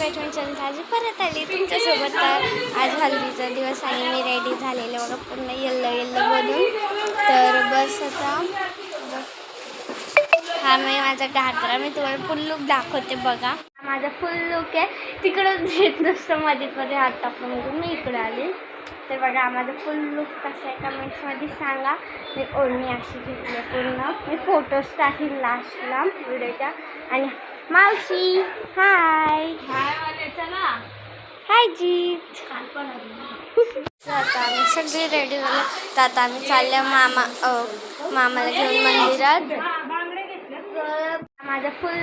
Batch channel आजी परत आली तुमच्यासोबत। तर आज हल्दीचा दिवस आहे, मी रेडी झालेले बघा पूर्ण येल्लो येल्लो बनून। तर बस आता हा मी माझा घागरा मी तुम्हाला फुल लुक दाखवते बघा। माझा फुल लुक आहे, तिकडं घेत नसतं मध्ये हात टाकून मी इकडे आले। तर बघा माझा फुल लुक कसा आहे कमेंट्समध्ये सांगा। मी ओढणी अशी घेतली पूर्ण, मी फोटोज टाकीन लास्टला व्हिडिओच्या। आणि मावशी हाय हाय चला हाय जीत। आता आम्ही सगळे रेडी झालो, तर आता आम्ही चालले मामाला घेऊन मंदिरात। माझा फुल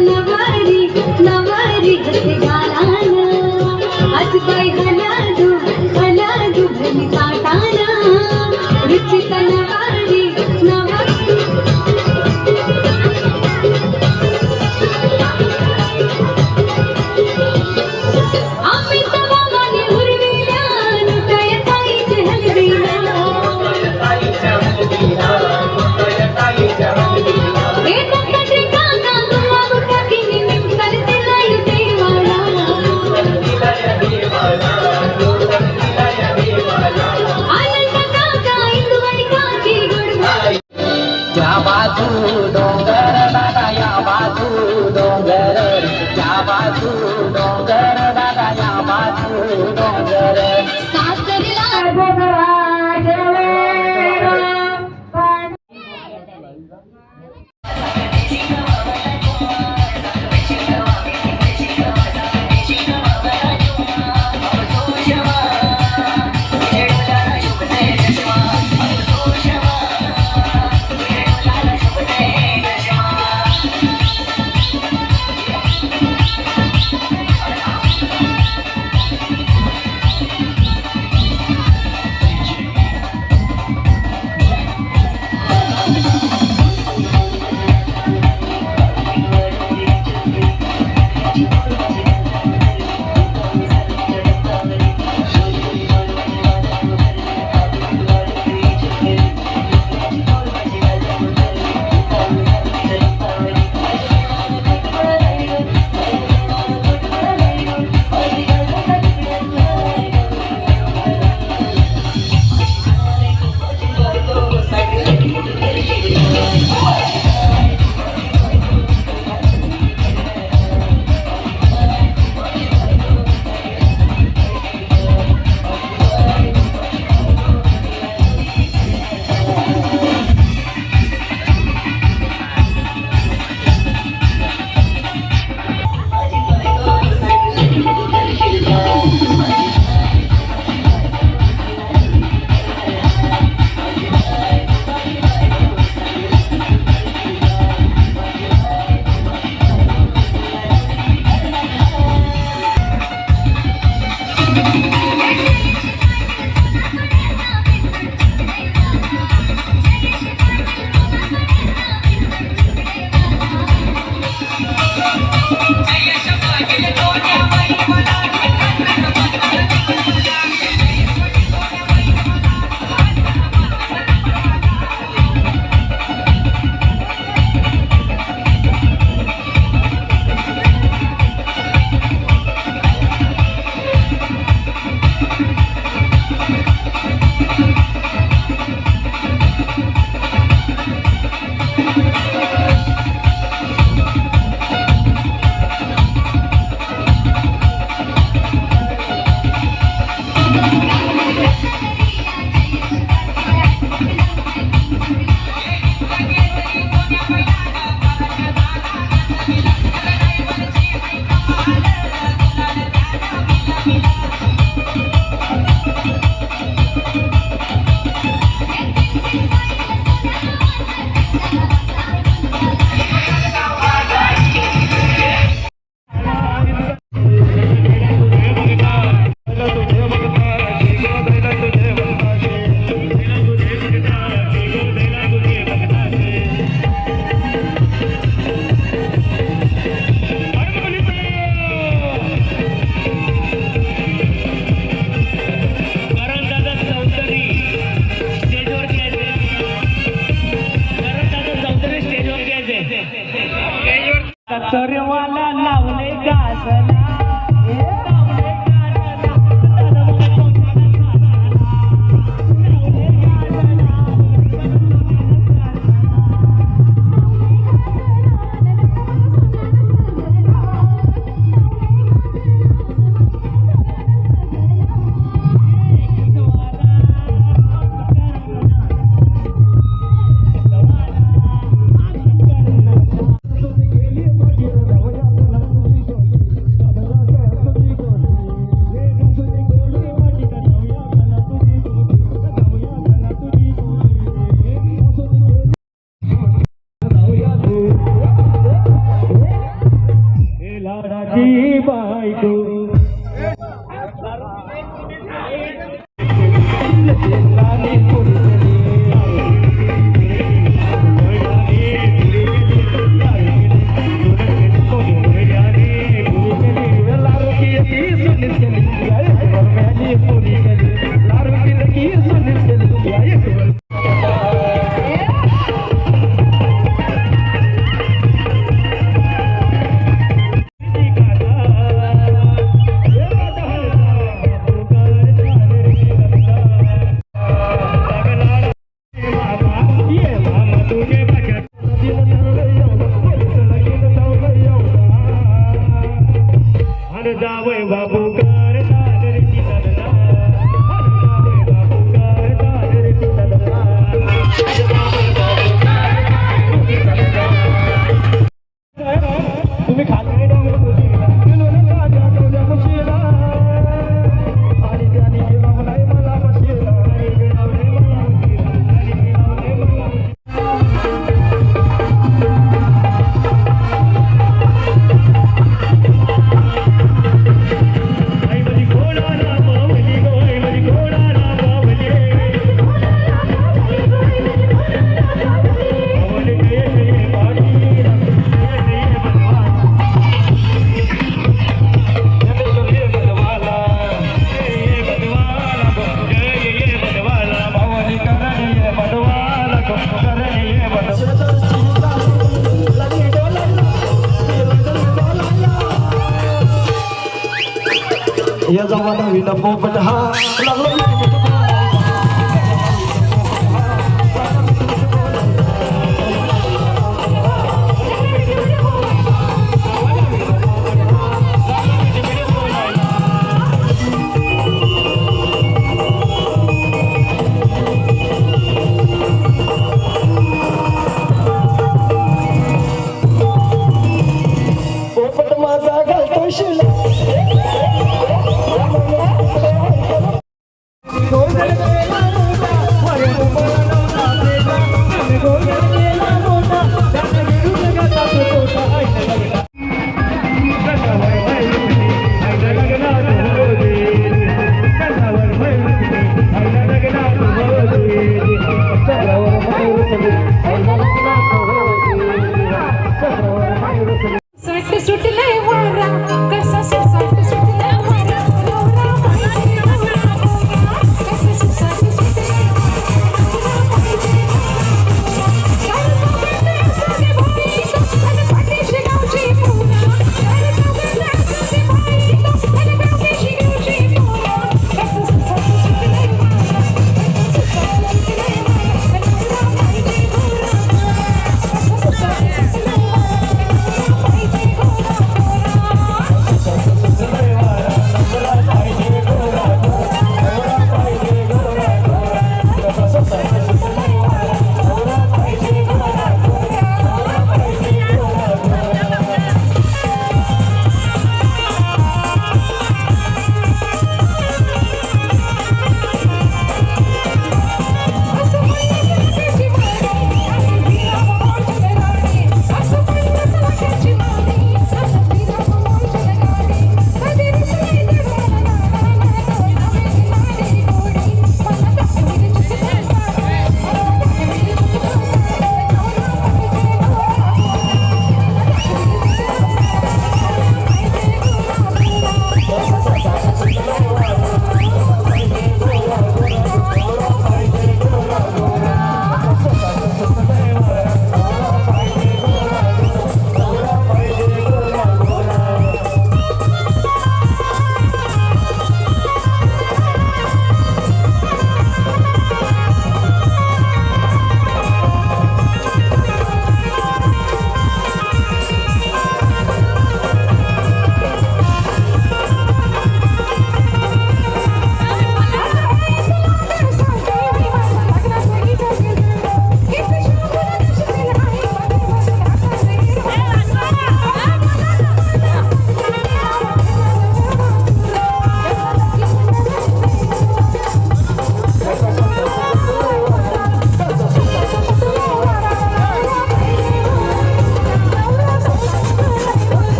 नवारी नवारी आज बाई हलादू भली ताटाना रुचित नवारी नवारी आम्ही तवाने उरविल्या नुकय ताईचे हलदीला माझी बायको जावय बाबू कर दादरची दादला जावय बाबू कर दादरची दादला तुम्ही खाली या जमाना विना पोपट हा पोपट माझा घालतो शिला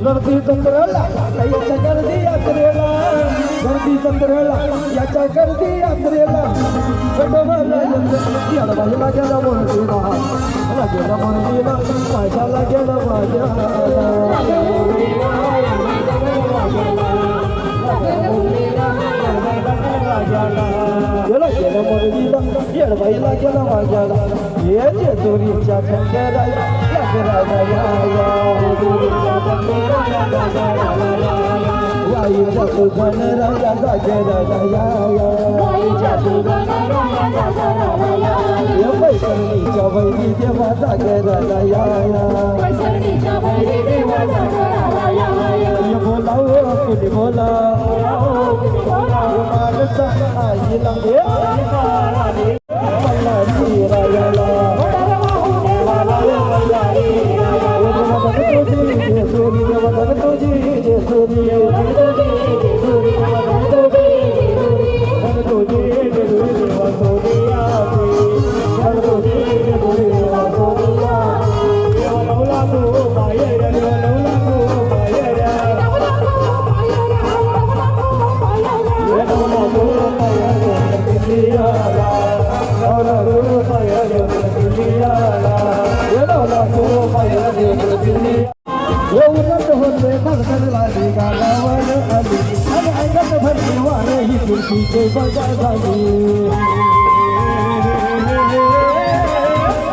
गर्दी चंद्रला याच्या गर्दी यात्रेला गर्दी चंद्रला याच्या गर्दी यात्रेला कडवाला याला गेला मोरडीला गेला मोरडीला माझ्याला गेला माझ्या गेला गेला मोरडीला येडबाईला गेला माझ्याला ये जेजुरीच्या छंद्याला वाईच्या सुगण राजा जागेला पैसणीच्या वैरी देवा जागेला बोला कुणी बोला माणसा आईला रायाला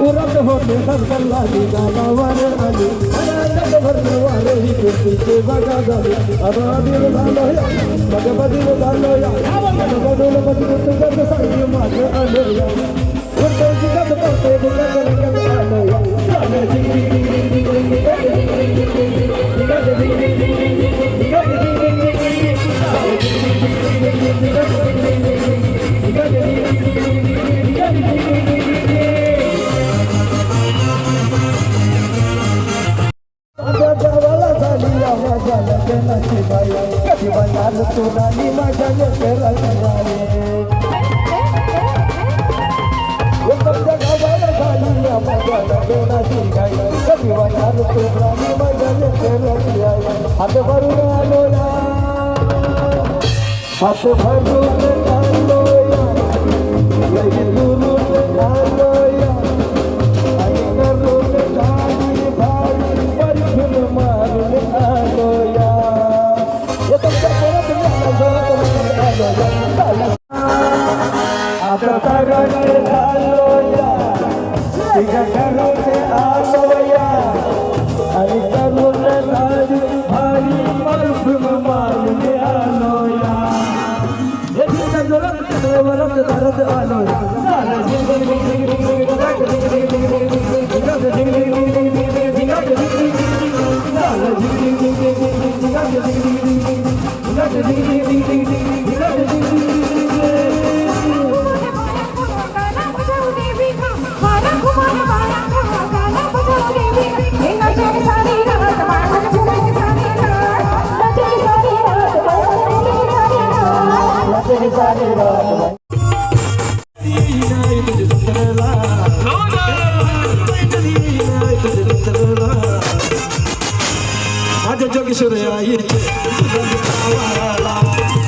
उरत होते सरकारला गावावर आली भरवारे ही कुर्तीचे बघा झाली अबादील झालो या मग बदल झालो या बदल बदल तुझं सांगी माझं आलो या करते आलो या हात भरून आलो या हात भरून आलो या दुरून आलो या आणि करून गाडी भाडी परफून मारून आलो या आता ताराने आलो या तिच्या घराचे आलो या आणि करून गाडी भाडी परफून मारून आलो या वरच धरत आलो माझ्या जोगेश्वर आई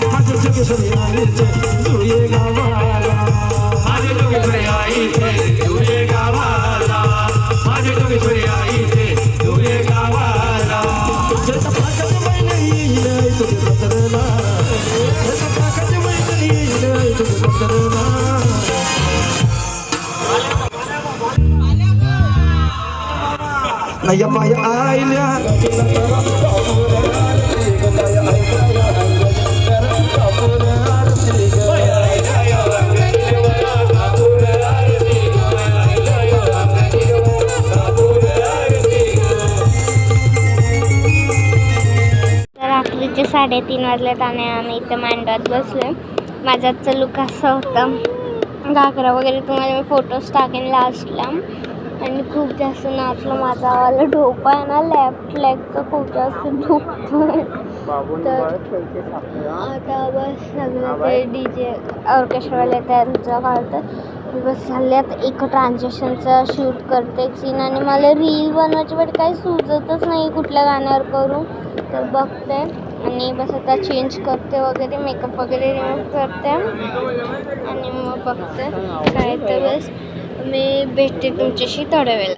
माझ्या जोगेश्वरी आईचे जुळे गावाला माझे जोगेश्वरी आईचे जुळे गावाला माझे जोगेश्वरी आईचे जुळे गावाला जसा पाकत मैत्री येईल तुझे पत्रला जसा पाकत मैत्री येईल तुझे पत्रला नया पाया आईल्या रात्रीचे 3:30 वाजलेत आणि आम्ही इथं मांडवात बसलोय. माझा आजचा लुक असा होता. घागरा वगैरे तुम्हाला मी फोटोज टाकेन लास्टला. आणि खूप जास्त नाचलं. माझा वाला डोका आहे ना लेफ्ट लेगचं खूप जास्त दुखतोय. तर आता बस सगळं ते DJ ऑर्केस्ट्रावाले त्यांचं काढतात. बस चालले आता एक ट्रान्झॅक्शनचा शूट करते एक सीन आणि मला रील बनवायची बट काही सुचतच नाही कुठल्या गाण्यावर करू. तर बघते आणि बस आता चेंज करते वगैरे मेकअप वगैरे रिमूव्ह करते आणि मग बघते काय. तर बस मी भेटते तुमच्याशी थोड्या वेळ.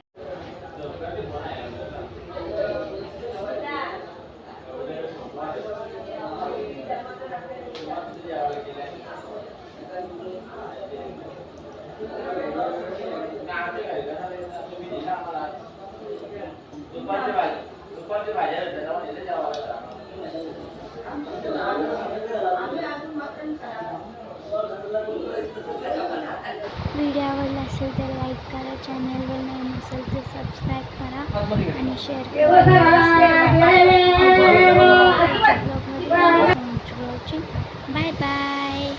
व्हिडिओ आवडला असेल तर लाईक करा. चॅनलवर नवीन असेल तर सबस्क्राईब करा आणि शेअर करा. Bye bye.